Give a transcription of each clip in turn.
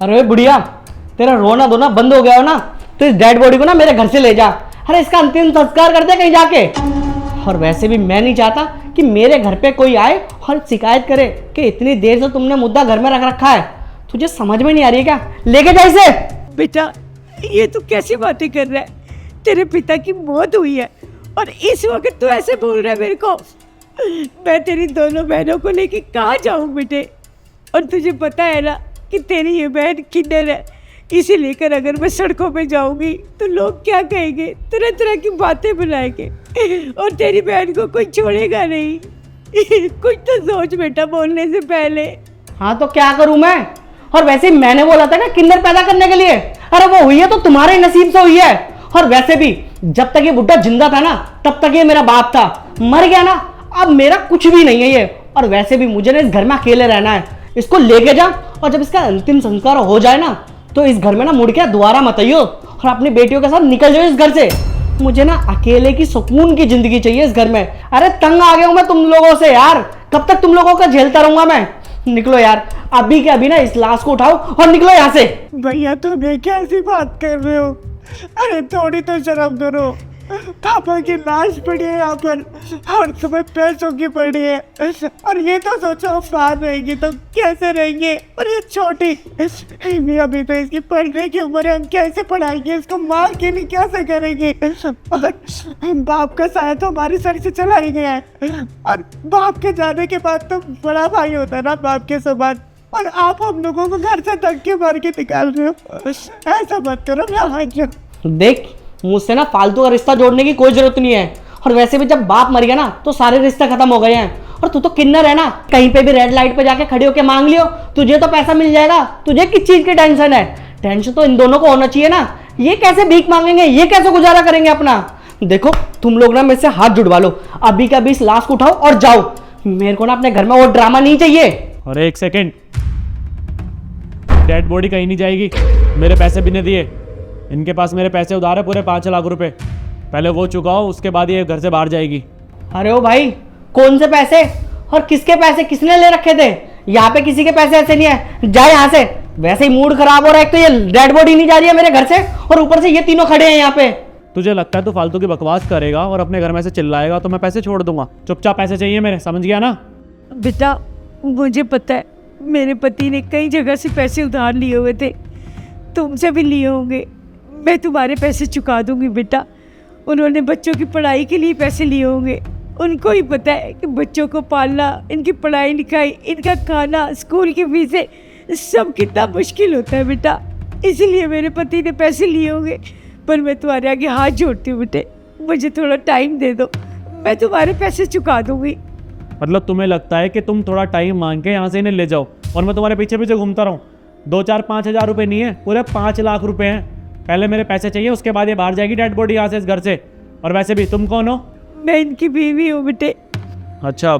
अरे बुढ़िया, तेरा रोना धोना बंद हो गया हो ना, तो इस डेड बॉडी को ना मेरे घर से ले जा। अरे इसका अंतिम संस्कार कर दे कहीं जाके। और वैसे भी मैं नहीं चाहता कि मेरे घर पे कोई आए और शिकायत करे कि इतनी देर से तुमने मुद्दा घर में रख रखा है। तुझे समझ में नहीं आ रही है क्या? लेके जा इसे। बेटा, ये तू कैसी बातें कर रहा है? तेरे पिता की मौत हुई है और इस वक्त तू ऐसे बोल रहा है मेरे को? मैं तेरी दोनों बहनों को लेके कहाँ जाऊँ बेटे? और तुझे पता है ना कि तेरी ये बहन किन्नर है, इसे लेकर अगर मैं सड़कों पे जाऊंगी तो लोग क्या कहेंगे? तरह तरह की बातें बनाएंगे और तेरी बहन को कोई छोड़ेगा नहीं। कुछ तो सोच बेटा बोलने से पहले। हाँ तो क्या करूं मैं? और वैसे ही मैंने बोला था ना किन्नर पैदा करने के लिए। अरे वो हुई है तो तुम्हारे नसीब से हुई है। और वैसे भी जब तक ये बुड्ढा जिंदा था ना तब तक ये मेरा बाप था। मर गया ना, अब मेरा कुछ भी नहीं है ये। और वैसे भी मुझे ना इस घर में अकेले रहना है। इसको लेके जा और जब इसका अंतिम संस्कार हो जाए ना तो इस घर में ना मुड़ के दोबारा मत आइयो और अपनी बेटियों के साथ निकल जाओ इस घर से। मुझे ना अकेले की सुकून की जिंदगी चाहिए इस घर में। अरे तंग आ गया हूं मैं तुम लोगों से यार। कब तक तुम लोगों का झेलता रहूंगा मैं? निकलो यार, अभी के अभी ना इस लाश को उठाओ और निकलो यहाँ से। भैया तुम ये कैसी बात कर रहे हो? अरे थोड़ी तो शर्म करो। पापा की लाश पड़ी है यहाँ पर और तुम्हें पैसों की पड़ी है। और ये तो सोचो बाहर रहेगी तो कैसे रहेंगे? और ये छोटी अभी तो इसकी पढ़ने की उम्र है, हम कैसे पढ़ाएंगे इसको? मार के लिए कैसे करेंगे? और बाप का साया तो हमारे सर से चला ही गया है और बाप के जाने के बाद तो बड़ा भाई होता है ना बाप के समान। और आप हम लोगों को घर से धक्के मार के निकाल रहे हो। ऐसा मत करो। मैं देख, मुझसे ना फालतू का रिश्ता जोड़ने की कोई जरूरत नहीं है। और वैसे भी जब बाप मर गया ना तो सारे रिश्ते खत्म हो गए हैं। और तू तो किन्नर है ना, कहीं पे भी रेड लाइट पे जाके खड़े होके मांग लियो, तुझे तो पैसा मिल जाएगा। तुझे किस चीज की टेंशन है? टेंशन तो इन दोनों को होना चाहिए ना। ये कैसे भीख मांगेंगे? ये कैसे गुजारा करेंगे अपना? देखो तुम लोग ना मेरे से हाथ जुड़वा लो। अभी का अभी इस लाश को उठाओ और जाओ। मेरे को ना अपने घर में और ड्रामा नहीं चाहिए। और एक सेकेंड, डेड बॉडी कहीं नहीं जाएगी। मेरे पैसे भी नहीं दिए। इनके पास मेरे पैसे उधार है पूरे 5 लाख रुपए। पहले वो चुकाओ, उसके बाद ये घर से बाहर जाएगी। अरे ओ भाई, कौन से पैसे और किसके पैसे किसने ले रखे थे? यहाँ पे किसी के पैसे ऐसे नहीं है। जा यहाँ से। वैसे ही मूड खराब हो रहा है। एक तो ये डेड बॉडी नहीं जा रही है मेरे घर से और ऊपर से ये तीनों खड़े हैं यहाँ पे। तुझे लगता है तू फालतू की बकवास करेगा और अपने घर में से चिल्लाएगा तो मैं पैसे छोड़ दूंगा? चुपचाप पैसे चाहिए मेरे, समझ गया ना? बेटा मुझे पता है मेरे पति ने कई जगह से पैसे उधार लिए हुए थे, तुमसे भी लिए होंगे। मैं तुम्हारे पैसे चुका दूंगी बेटा। उन्होंने बच्चों की पढ़ाई के लिए पैसे लिए होंगे। उनको ही पता है कि बच्चों को पालना, इनकी पढ़ाई लिखाई, इनका खाना, स्कूल की फीसें सब कितना मुश्किल होता है बेटा। इसीलिए मेरे पति ने पैसे लिए होंगे। पर मैं तुम्हारे आगे हाथ जोड़ती हूँ बेटे, मुझे थोड़ा टाइम दे दो, मैं तुम्हारे पैसे चुका दूंगी। मतलब तुम्हें लगता है कि तुम थोड़ा टाइम मांग के यहाँ से इन्हें ले जाओ और मैं तुम्हारे पीछे पीछे घूमता रहूँ? 2-4-5 हज़ार रुपये नहीं है, पूरे 5 लाख रुपए हैं। पहले मेरे पैसे चाहिए, उसके बाद ये बाहर जाएगी डेड बॉडी यहाँ से, इस घर से। और वैसे भी तुम कौन हो? मैं इनकी बीवी हूँ बेटे। अच्छा,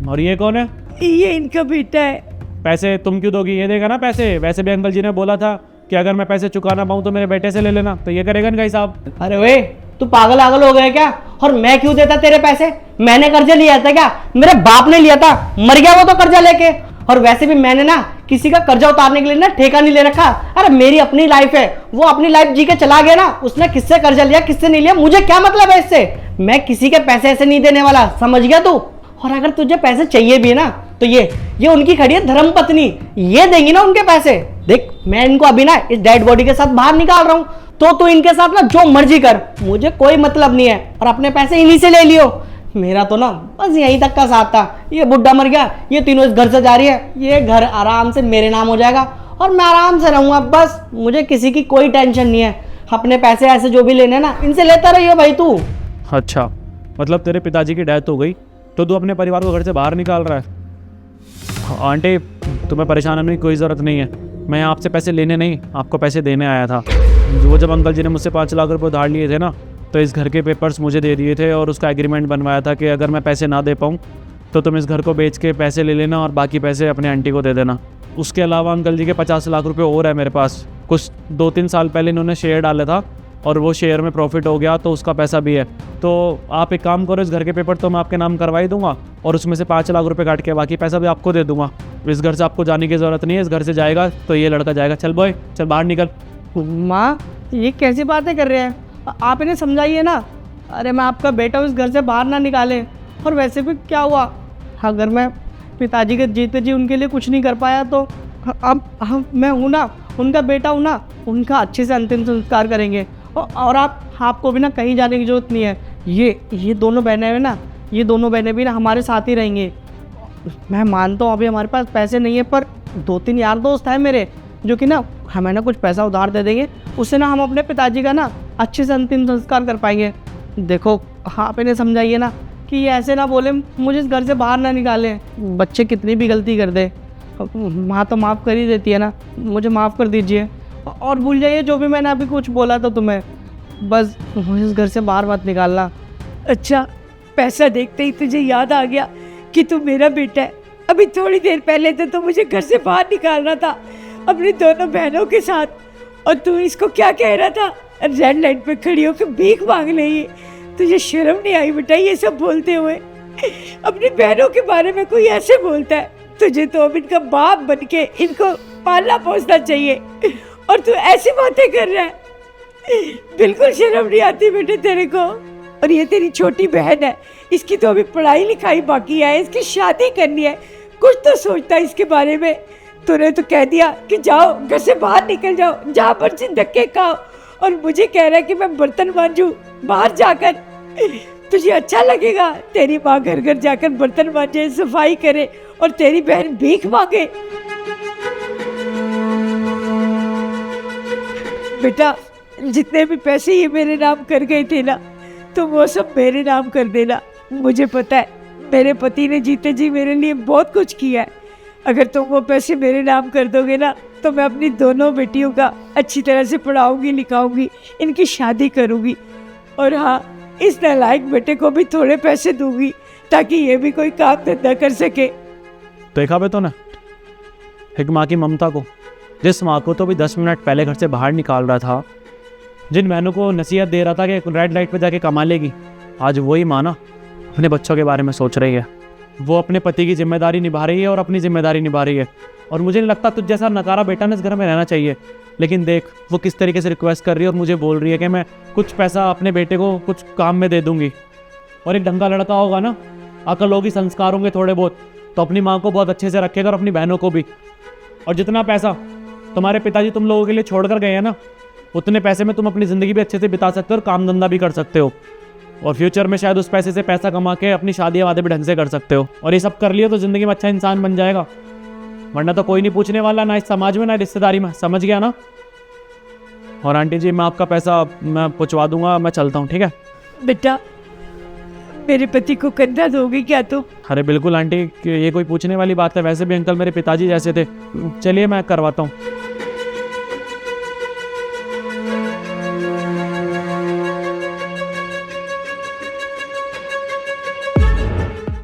और ये कौन है? ये इनका बेटा है। पैसे तुम क्यों दोगी? ये देगा ना पैसे। वैसे भी अंकल जी ने बोला था कि अगर मैं पैसे चुका ना पाऊँ तो मेरे बेटे से ले लेना, तो ये करेगा इनका हिसाब। अरे वे, तू पागल आगल हो गया क्या? और मैं क्यों देता तेरे पैसे? मैंने कर्जा लिया था क्या? मेरे बाप ने लिया था, मर गया वो तो कर्जा लेके। और वैसे भी मैंने ना किसी का कर्जा उतारने के लिए ना ठेका नहीं ले रखा। अरे मेरी अपनी लाइफ है, वो अपनी लाइफ जी के चला गया ना। उसने किससे कर्जा लिया किससे नहीं लिया मुझे क्या मतलब है इससे? मैं किसी के पैसे ऐसे नहीं देने वाला, समझ गया तू? और अगर तुझे पैसे चाहिए भी ना तो ये उनकी खड़ी है धर्मपत्नी, ये देंगी ना उनके पैसे। देख मैं इनको अभी ना इस डेड बॉडी के साथ बाहर निकाल रहा हूँ, तो तू इनके साथ ना जो मर्जी कर, मुझे कोई मतलब नहीं है। और अपने पैसे इन्हीं से ले लियो। मेरा तो ना बस यहीं तक का साथ था। ये बुड्ढा मर गया, ये तीनों इस घर से जा रही है, ये घर आराम से मेरे नाम हो जाएगा और मैं आराम से रहूँगा। बस मुझे किसी की कोई टेंशन नहीं है। अपने पैसे ऐसे जो भी लेने ना इनसे लेता रहियो भाई तू। अच्छा, मतलब तेरे पिताजी की डेथ हो गई तो तू अपने परिवार को घर से बाहर निकाल रहा है? आंटी, तुम्हें परेशान होने की कोई ज़रूरत नहीं है। मैं यहाँ आपसे पैसे लेने नहीं, आपको पैसे देने आया था। वो जब अंकल जी ने मुझसे 5 लाख रुपये उधार लिए थे ना, तो इस घर के पेपर्स मुझे दे दिए थे और उसका एग्रीमेंट बनवाया था कि अगर मैं पैसे ना दे पाऊँ तो तुम इस घर को बेच के पैसे ले लेना और बाकी पैसे अपने आंटी को दे देना। उसके अलावा अंकल जी के 50 लाख रुपए और है मेरे पास। कुछ 2-3 साल पहले इन्होंने शेयर डाला था और वो शेयर में प्रॉफिट हो गया तो उसका पैसा भी है। तो आप एक काम करो, इस घर के पेपर तो मैं आपके नाम करवा ही दूंगा और उसमें से 5 लाख रुपए काट के बाकी पैसा भी आपको दे दूंगा। इस घर से आपको जाने की ज़रूरत नहीं है, इस घर से जाएगा तो ये लड़का जाएगा। चल बॉय, चल बाहर निकल। माँ ये कैसी बातें कर रहे हैं, आप इन्हें समझाइए ना। अरे मैं आपका बेटा हूँ, इस घर से बाहर ना निकालें। और वैसे भी क्या हुआ, अगर मैं पिताजी के जीते जी उनके लिए कुछ नहीं कर पाया तो अब मैं हूँ ना, उनका बेटा हूँ ना, उनका अच्छे से अंतिम संस्कार करेंगे। और आपको भी ना कहीं जाने की ज़रूरत नहीं है। ये दोनों बहनें हैं ना, ये दोनों बहनें भी ना हमारे साथ ही रहेंगे। मैं मानता हूँ अभी हमारे पास पैसे नहीं है, पर 2-3 यार दोस्त हैं मेरे जो कि ना हमें ना कुछ पैसा उधार दे देंगे, उससे ना हम अपने पिताजी का ना अच्छे से अंतिम संस्कार कर पाएंगे। देखो आप इन्हें समझाइए ना कि ये ऐसे ना बोले मुझे इस घर से बाहर ना निकालें। बच्चे कितनी भी गलती कर दे, माँ तो माफ़ कर ही देती है ना, मुझे माफ़ कर दीजिए। और भूल जाइए जो भी मैंने अभी कुछ बोला था तुम्हें, बस मुझे इस घर से बाहर मत निकालना। अच्छा, पैसा देखते ही तुझे याद आ गया कि तू मेरा बेटा है। अभी थोड़ी देर पहले तो मुझे घर से बाहर निकालना था अपनी दोनों बहनों के साथ, और तू इसको क्या कह रहा था, रेड लाइट पे खड़ी होकर भीख मांग रही है। तुझे शर्म नहीं आई बेटा ये सब बोलते हुए? अपनी बहनों के बारे में कोई ऐसे बोलता है? तुझे तो अब इनका बाप बन के इनको पालना पोसना चाहिए, और तू ऐसी बातें कर रहा है। बिल्कुल शर्म नहीं आती बेटे तेरे को। और ये तेरी छोटी बहन है, इसकी तो अभी पढ़ाई लिखाई बाकी है, इसकी शादी करनी है, कुछ तो सोचता है इसके बारे में। तूने तो कह दिया कि जाओ घर से बाहर निकल जाओ, जहाँ मर्जी धक्के खाओ, और मुझे कह रहा है कि मैं बर्तन मांजूं बाहर जाकर। तुझे अच्छा लगेगा तेरी माँ घर घर जाकर बर्तन मांजे, सफाई करे, और तेरी बहन भीख मांगे? बेटा जितने भी पैसे ये मेरे नाम कर गए थे ना, तो वो सब मेरे नाम कर देना। मुझे पता है मेरे पति ने जीते जी मेरे लिए बहुत कुछ किया है। अगर तुम वो पैसे मेरे नाम कर दोगे ना, तो मैं अपनी दोनों बेटियों का अच्छी तरह से पढ़ाऊंगी लिखाऊंगी, इनकी शादी करूंगी, और हाँ इस नालायक बेटे को भी थोड़े पैसे दूंगी ताकि ये भी कोई काम धंधा कर सके। देखा बे तो ना एक माँ की ममता को, जिस माँ को तो भी 10 मिनट पहले घर से बाहर निकाल रहा था, जिन बहनों को नसीहत दे रहा था कि रेड लाइट पे जाके कमा लेगी, आज वही माँ ना अपने बच्चों के बारे में सोच रही है। वो अपने पति की जिम्मेदारी निभा रही है और अपनी जिम्मेदारी निभा रही है। और मुझे नहीं लगता तुझ जैसा नकारा बेटा ने इस घर में रहना चाहिए। लेकिन देख वो किस तरीके से रिक्वेस्ट कर रही है और मुझे बोल रही है कि मैं कुछ पैसा अपने बेटे को कुछ काम में दे दूंगी। और एक ढंगा लड़का होगा ना, अकल होगी, संस्कार होंगे थोड़े बहुत, तो अपनी माँ को बहुत अच्छे से रखेगा और अपनी बहनों को भी। और जितना पैसा तुम्हारे पिताजी तुम लोगों के लिए छोड़ कर गए हैं ना, उतने पैसे में तुम अपनी ज़िंदगी भी अच्छे से बिता सकते हो और काम धंधा भी कर सकते हो। और फ्यूचर में शायद उस पैसे से पैसा कमा के अपनी शादी वादे भी ढंग से कर सकते हो। और ये सब कर लिया तो ज़िंदगी में अच्छा इंसान बन जाएगा, वरना तो कोई नहीं पूछने वाला, ना इस समाज में ना रिश्तेदारी में। समझ गया ना? और आंटी जी मैं आपका पैसा मैं पहुँचवा दूंगा, मैं चलता हूँ, ठीक है? बेटा मेरे पति को कंधा दोगे क्या तुम? अरे बिल्कुल आंटी, ये कोई पूछने वाली बात है? वैसे भी अंकल मेरे पिताजी जैसे थे। चलिए मैं करवाता हूँ।